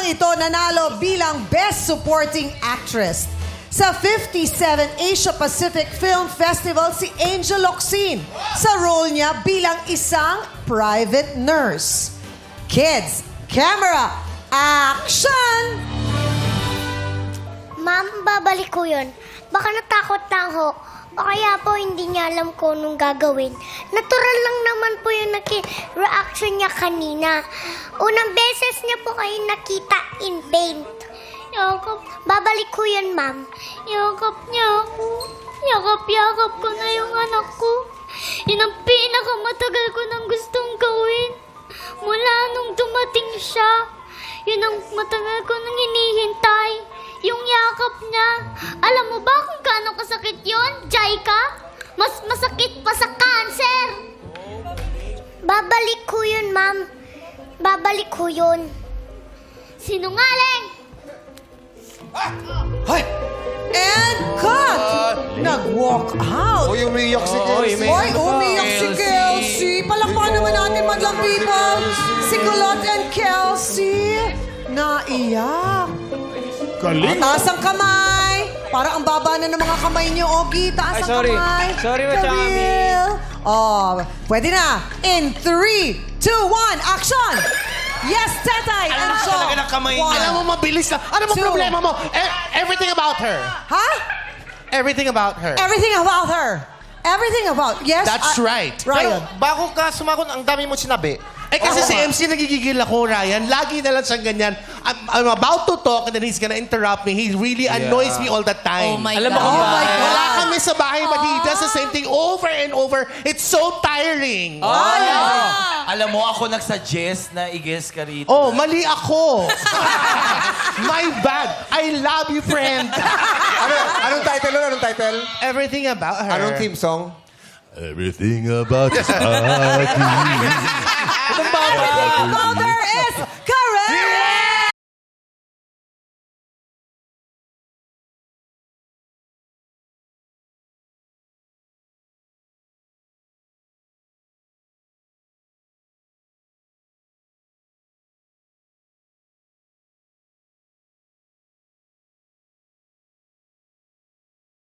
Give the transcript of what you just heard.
ito nanalo bilang Best Supporting Actress. Sa 57 Asia Pacific Film Festival si Angel Locsin sa role niya bilang isang private nurse. Kids, camera, action! Ma'am, babalik ko yun. Baka natakot lang ho. O kaya po hindi niya alam ko anong gagawin. Natural lang naman po yung reaction niya kanina. Unang beses niya po kayo nakita in paint. Yakap. Babalik ko yun, ma'am. Yakap niya ako. Yakap-yakap ko na yung anak ko. Yun ang pinakamatagal ko nang gustong gawin. Mula nung dumating siya. Yun ang matagal ko nang hinihintay. Yung yakap niya. Alam mo ba kung gaano kasakit yun, Jaika? Mas masakit pa sa cancer. Babalik ko yun, ma'am. Babalik ko yun. Sinungaling! Hoy! And cut! Nag-walk out. Uy, umiyak si Kelsey. Hoy, umiyak si Kelsey. Palakpakan naman natin, madlang people. Si Kulot and Kelsey. Naiyak. Galing. Taas ang kamay. Parang ang baba na ng mga kamay niyo, Ogie. Taas Ay, ang sorry. kamay. Sorry, Machami. Karil. Oh, pwede na. In 3, 2, 1, action! Yes, Tetay! Alam mo talaga ng kamay niya. Alam mo, mabilis na. Ano mo Two. problema mo? Everything about her. Ha? Everything about her. Everything about her. Everything about... Yes? That's right. Ryan. Pero bago ka sumagot, ang dami mo sinabi. Kasi si MC nagigigil ako, Ryan. Lagi na lang siyang ganyan. I'm about to talk and then he's gonna interrupt me. He really annoys me all the time. Alam mo kung Oh my bakit? God. Wala kami sa bahay, but he does the same thing over and over. It's so tiring. Alam mo, ako nagsuggest na i-guess ka rito. Oh, mali ako. My bad. I love you, friend. Anong title nun? Anong title? Everything about her. Anong theme song? Everything about you. Everything about her is correct!